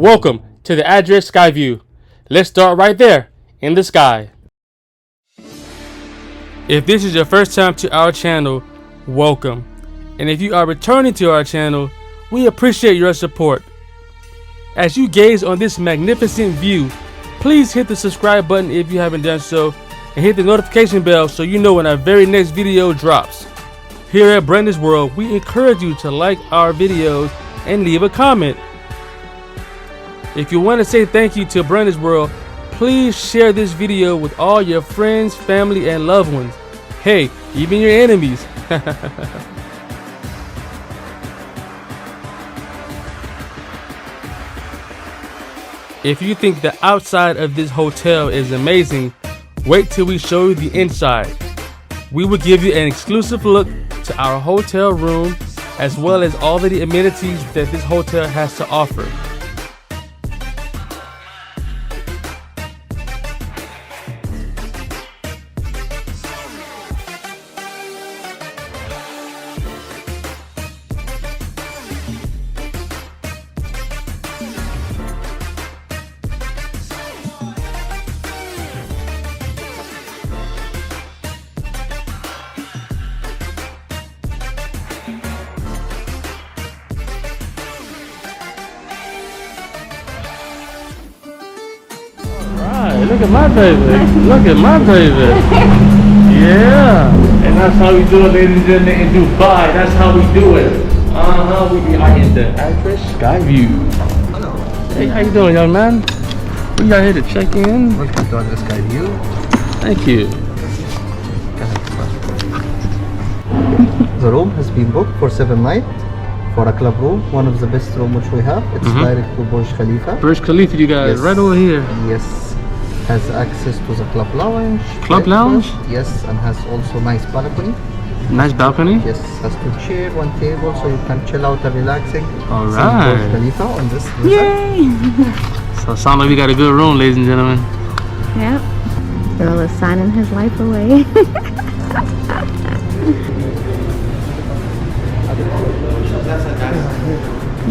Welcome to the address sky view. Let's start right there in the sky. If this is your first time to our channel, welcome. And if you are returning to our channel, we appreciate your support. As you gaze on this magnificent view, please hit the subscribe button if you haven't done so, and hit the notification bell so you know when our very next video drops. Here at Brundage World, we encourage you to like our videos and leave a comment. If you want to say thank you to Brundage World, please share this video with all your friends, family, and loved ones. Hey, even your enemies. If you think the outside of this hotel is amazing, wait till we show you the inside. We will give you an exclusive look to our hotel room, as well as all of the amenities that this hotel has to offer. Look at my baby. Look at my baby. Yeah. And that's how we do it, ladies and gentlemen, in Dubai. That's how we do it. We are in the address sky view. Hello. Hey, how you doing, young man? We are here to check in. Welcome to address sky view. Thank you. The room has been booked for 7 nights for a club room. One of the best room which we have. It's direct to Burj Khalifa. Burj Khalifa, you guys, Yes. right over here. Yes. Has access to the club lounge. Club lounge? Yes, and has also nice balcony. Nice balcony. Yes, has 2 chairs, 1 table, so you can chill out and relaxing. All See right. Burj Khalifa on this. Yay! So it sounds like we got a good room, ladies and gentlemen. Yep. Earl is signing his life away.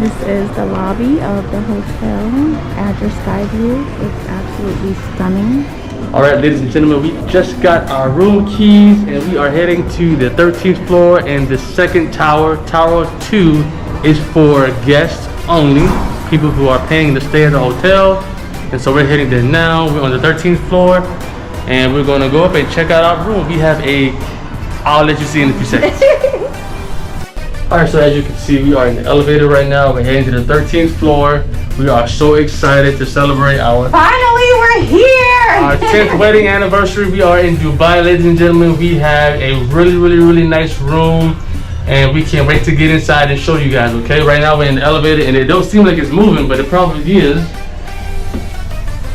This is the lobby of the hotel. Address sky view. It's absolutely stunning. All right, ladies and gentlemen, we just got our room keys and we are heading to the 13th floor and the second tower. Tower 2 is for guests only, people who are paying to stay at the hotel. And so we're heading there now. We're on the 13th floor and we're going to go up and check out our room. We have I'll let you see in a few seconds. All right, so as you can see, we are in the elevator right now. We're heading to the 13th floor. We are so excited to celebrate our Finally, we're here! Our 10th wedding anniversary. We are in Dubai, ladies and gentlemen. We have a really nice room, and we can't wait to get inside and show you guys. Okay, right now we're in the elevator, and it don't seem like it's moving, but it probably is.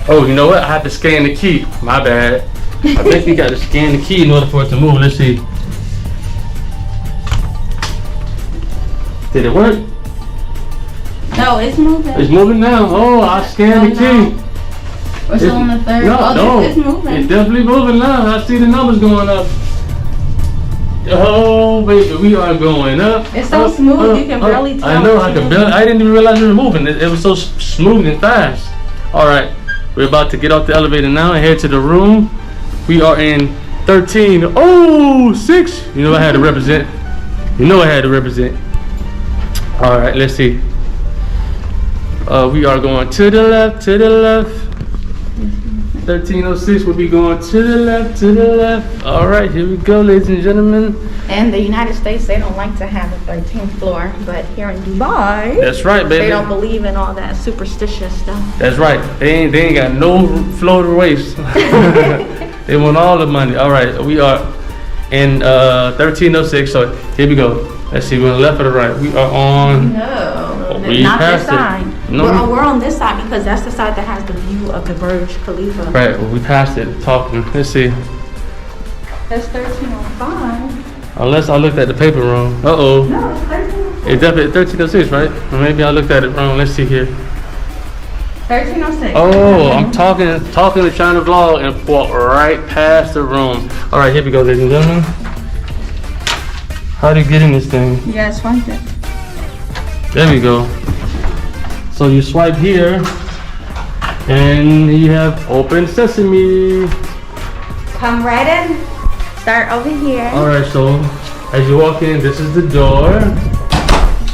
Oh, you know what? I have to scan the key. My bad. I think you got to scan the key in order for it to move. Let's see. Did it work? No, it's moving. It's moving now. Oh, I scanned the key. We're still on the third. No, It's moving. It's definitely moving now. I see the numbers going up. Oh, baby, we are going up. It's so smooth, you can barely tell. I know, I didn't even realize we were moving. It was so smooth and fast. All right, we're about to get off the elevator now and head to the room. We are in 1306. You know I had to represent. You know I had to represent. All right, let's see. We are going to the left, 1306 will be going to the left, All right, here we go, ladies and gentlemen. In the United States, they don't like to have a 13th floor, but here in Dubai, That's right, baby. they don't believe in all that superstitious stuff. That's right. They ain't got no floor to waste. They want all the money. All right, we are in 1306, so here we go. Let's see, we're on the left or the right? We are on... No, we not this passed it. side. No. We're on this side because that's the side that has the view of the Burj Khalifa. Right, well, we passed it, talking. Let's see. That's 1305. Unless I looked at the paper wrong. Uh-oh. No, it's 1306. It's definitely 1306, right? Or maybe I looked at it wrong. Let's see here. 1306. Oh, I'm talking and trying to vlog and walk right past the room. All right, here we go, ladies and gentlemen. How do you get in this thing? You guys want it? There we go. So you swipe here, and you have open sesame. Come right in. Start over here. All right, so as you walk in, this is the door.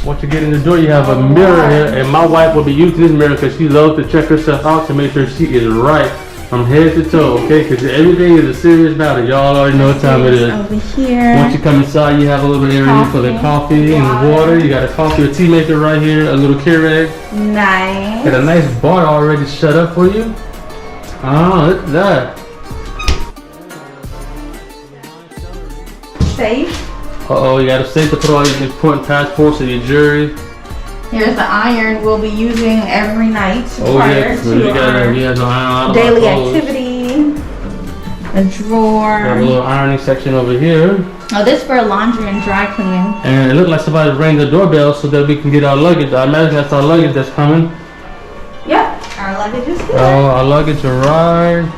Once you get in the door, you have a mirror here, and my wife will be using this mirror because she loves to check herself out to make sure she is right from head to toe, okay? Because everything is a serious matter. Y'all already know what time it is. Over here. Once you come inside, you have a little area for the coffee and water. You got a coffee or tea maker right here, a little Keurig. Nice. Got a nice bar already set up for you. Oh, look at that. Safe. Uh-oh, you got a safe to put all your important passports and your jewelry. Here's the iron we'll be using every night Oh prior yeah, so to you got our an iron daily activity. A drawer. Got a little ironing section over here. Oh, this for laundry and dry cleaning. And it looked like somebody rang the doorbell so that we can get our luggage. I imagine that's our luggage that's coming. Yep, our luggage is here. Oh, our luggage arrived.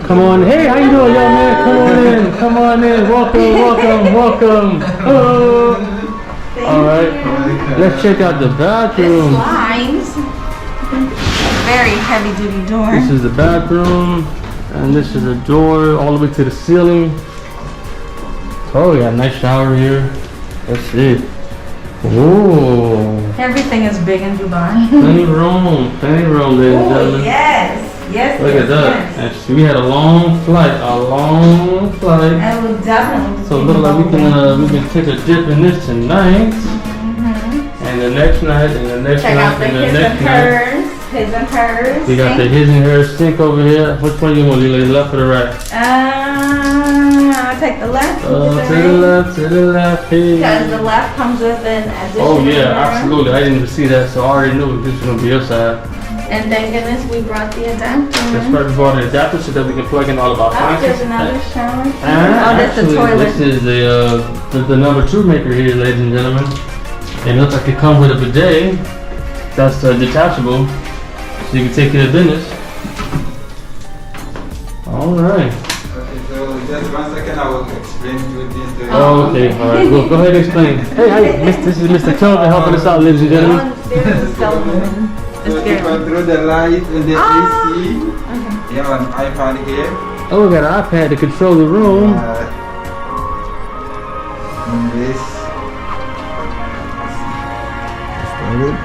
Come on. Hey, how you doing, young man? Come on in. Come on in. Welcome, welcome, welcome. Oh. All right. Let's check out the This bathroom. slides. Very heavy duty door. This is the bathroom. And this is a door all the way to the ceiling. Oh, we got a nice shower here. Let's see. Ooh. Everything is big in Dubai. Plenty of room, ladies and Oh, gentlemen. yes. Yes, Look yes, at that. yes. And we had a long flight, I will definitely. So it looks like we can take a dip in this tonight, and the next night, and the next Check night, out the and the his next and night. hers. His and hers. We got the his and her sink over here. Which one you want, Lily? Left or the right? I'll take the left. To the left, to the left. Hey. Because the left comes with an additional. Oh yeah, mirror. absolutely. I didn't even see that, so I already knew this was gonna be your side. And thank goodness we brought the adapter. That's right, we brought an adapter so that we can plug in all of our Oh, appliances. there's another shower. And Oh, that's the actually, toilet. this is the number 2 maker here, ladies and gentlemen. And it looks like it comes with a bidet that's detachable, so you can take care of business. All right. Okay, so just 1 second, I will explain to you this. Oh, okay. All right. Go ahead and explain. Hey, this is Mr. Kelvin helping us out, ladies and gentlemen. There's a skeleton. So to control the light and the AC, you have an iPad here. Oh, we got an iPad to control the room. And this. Started.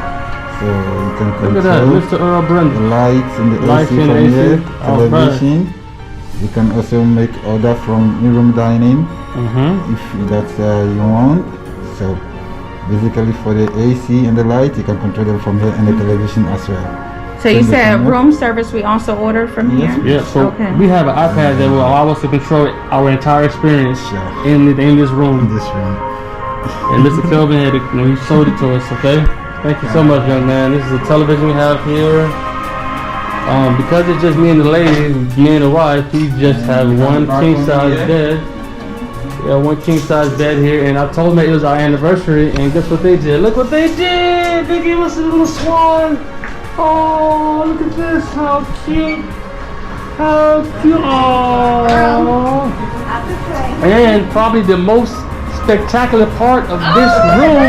So you can Look at that, control Mr. Earl the Brundage. lights and the Lights AC and from AC. here, All television. You can also make order from in-room dining if that's you want. So basically for the AC and the light, you can control them from here and the television as well. So you said room service we also ordered from here? Yeah, so Okay. we have an iPad that will allow us to control our entire experience Yeah. in this room. In this room. And Mr. Kelvin had he sold it to us, okay? Thank you so much, young man. This is a television we have here. Because it's just me and the lady, me and the wife, we just have one king size bed. Yeah, one king size bed here, and I told them it was our anniversary, and guess what they did? Look what they did! They gave us a little swan! Oh, look at this! How cute! How cute! Oh! And probably the most spectacular part of this room,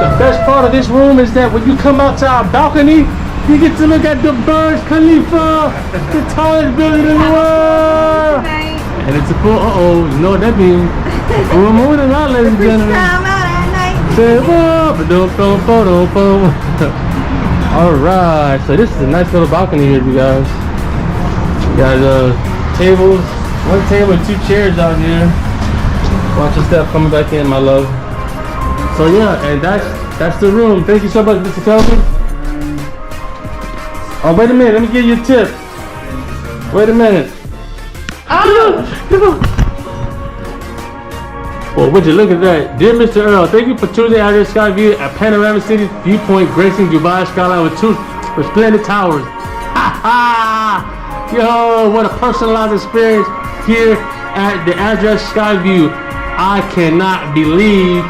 the best part of this room is that when you come out to our balcony, you get to look at the Burj Khalifa, the tallest building in the world. And it's a full, you know what that means. We're moving on, ladies and gentlemen. Say, alright, so this is a nice little balcony here, you guys. You got tables, 1 table and 2 chairs out here. Watch your step coming back in, my love. So yeah, and that's the room. Thank you so much, Mr. Kelvin. Oh, wait a minute, let me give you a tip. Wait a minute. Well, would you look at that? Dear Mr. Earl, thank you for choosing our sky view at Panorama City Viewpoint, gracing Dubai skyline with 2 resplendent towers. Ha ha! Yo, what a personalized experience here at the address Skyview. I cannot believe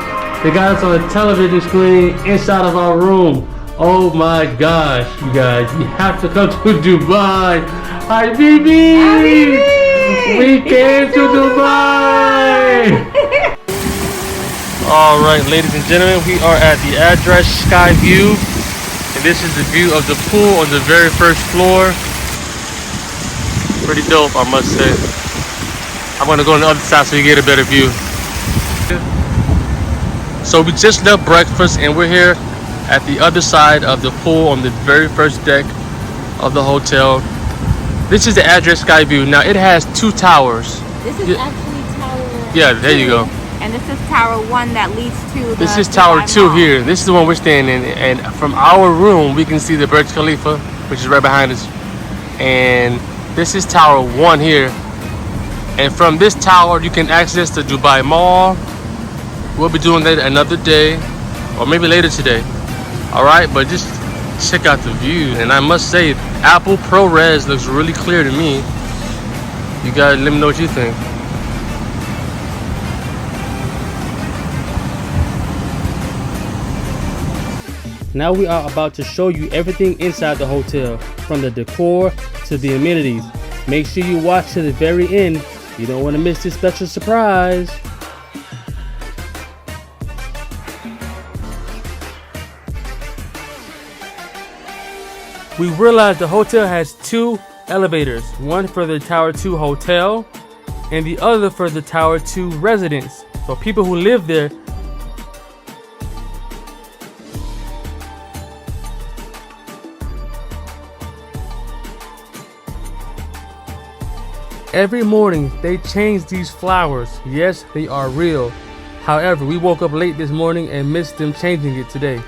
they got us on a television screen inside of our room. Oh my gosh, you guys, you have to come to Dubai. Hi, BB! We came to Dubai! Alright, ladies and gentlemen, we are at the address Skyview. And this is the view of the pool on the very first floor. Pretty dope, I must say. I'm gonna go on the other side so you get a better view. So we just left breakfast and we're here at the other side of the pool on the very first deck of the hotel. This is the address sky view. Now it has 2 towers. This is actually tower. Yeah, there you go. And this is tower 1 that leads to the This is tower 2 here. This is the one we're staying in. And from our room, we can see the Burj Khalifa, which is right behind us. And this is tower 1 here. And from this tower, you can access the Dubai Mall. We'll be doing that another day, or maybe later today. All right, but just check out the view. And I must say, Apple ProRes looks really clear to me. You guys, let me know what you think. Now we are about to show you everything inside the hotel, from the decor to the amenities. Make sure you watch to the very end. You don't want to miss this special surprise. We realized the hotel has 2 elevators, one for the Tower 2 hotel and the other for the Tower 2 residents. So people who live there. Every morning they change these flowers. Yes, they are real. However, we woke up late this morning and missed them changing it today.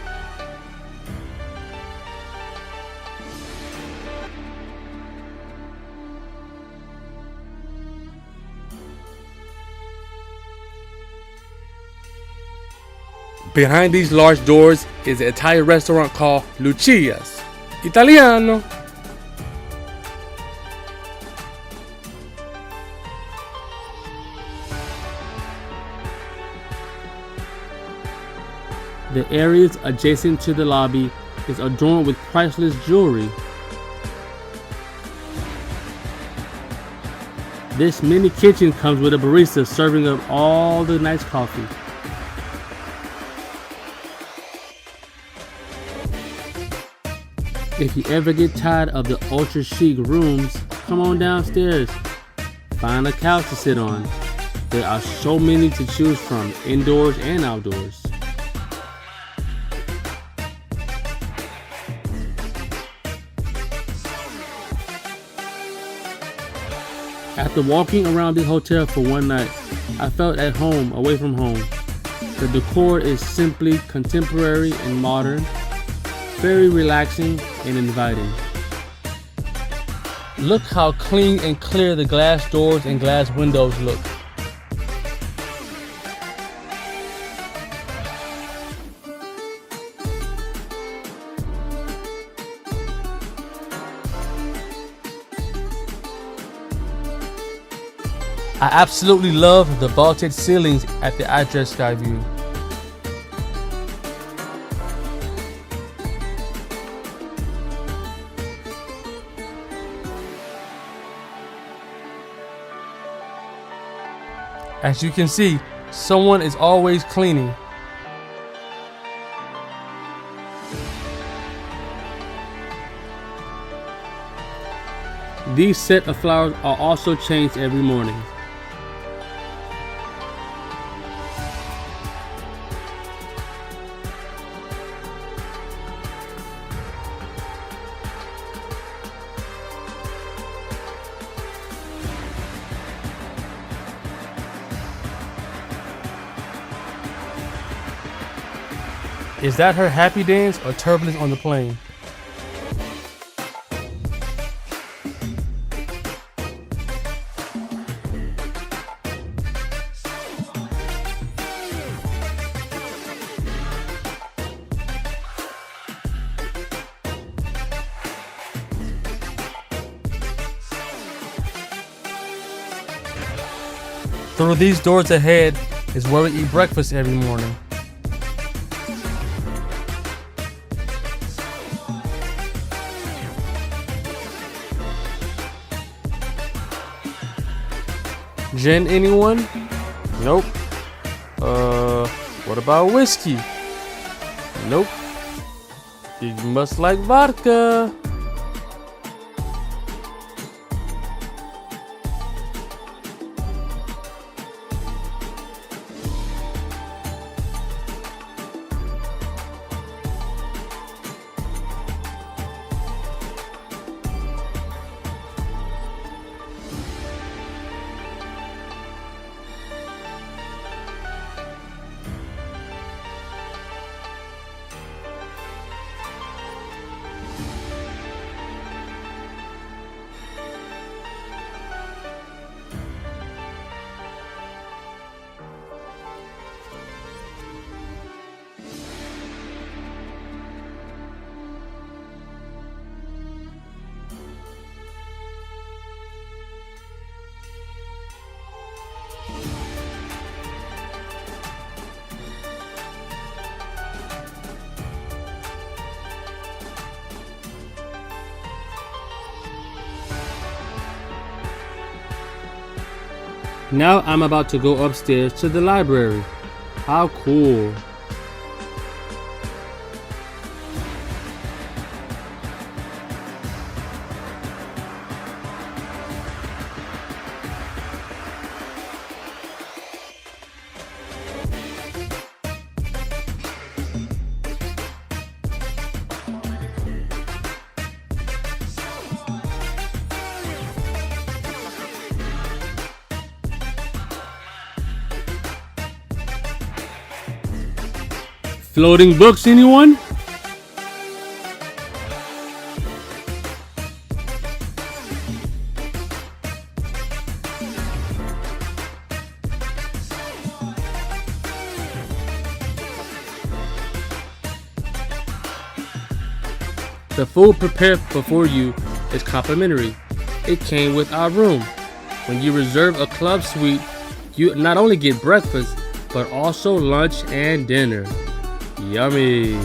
Behind these large doors is an Italian restaurant called Lucia's Italiano. The areas adjacent to the lobby is adorned with priceless jewelry. This mini kitchen comes with a barista serving up all the nice coffee. If you ever get tired of the ultra chic rooms, come on downstairs. Find a couch to sit on. There are so many to choose from, indoors and outdoors. After walking around the hotel for one night, I felt at home away from home. The decor is simply contemporary and modern, very relaxing and inviting. Look how clean and clear the glass doors and glass windows look. I absolutely love the vaulted ceilings at the address sky view. As you can see, someone is always cleaning. These set of flowers are also changed every morning. Is that her happy dance or turbulence on the plane? Through these doors ahead is where we eat breakfast every morning. Gin, anyone? Nope. What about whiskey? Nope. You must like vodka. Now I'm about to go upstairs to the library. How cool. Floating books, anyone? The food prepared before you is complimentary. It came with our room. When you reserve a club suite, you not only get breakfast, but also lunch and dinner. Yummy.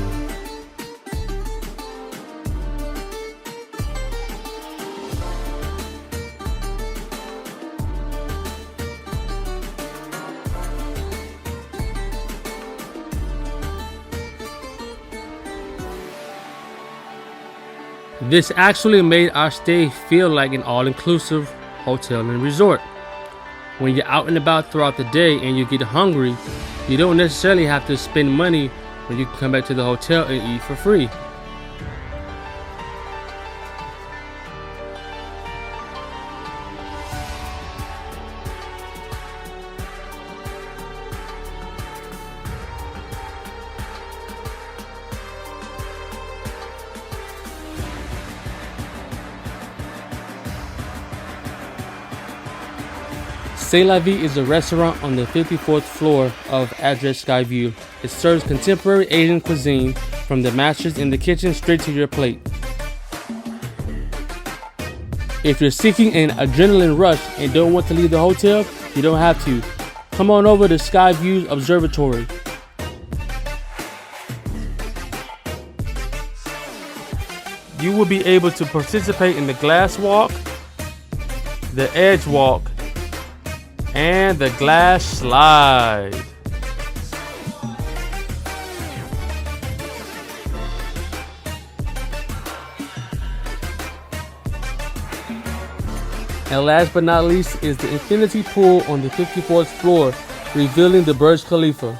This actually made our stay feel like an all-inclusive hotel and resort. When you're out and about throughout the day and you get hungry, you don't necessarily have to spend money when you can come back to the hotel and eat for free. C'est La Vie is a restaurant on the 54th floor of Address Skyview. It serves contemporary Asian cuisine from the masters in the kitchen straight to your plate. If you're seeking an adrenaline rush and don't want to leave the hotel, you don't have to. Come on over to Skyview's Observatory. You will be able to participate in the glass walk, the edge walk, and the glass slide. And last but not least is the infinity pool on the 54th floor, revealing the Burj Khalifa.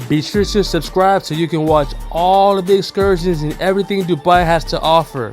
Be sure to subscribe so you can watch all of the excursions and everything Dubai has to offer.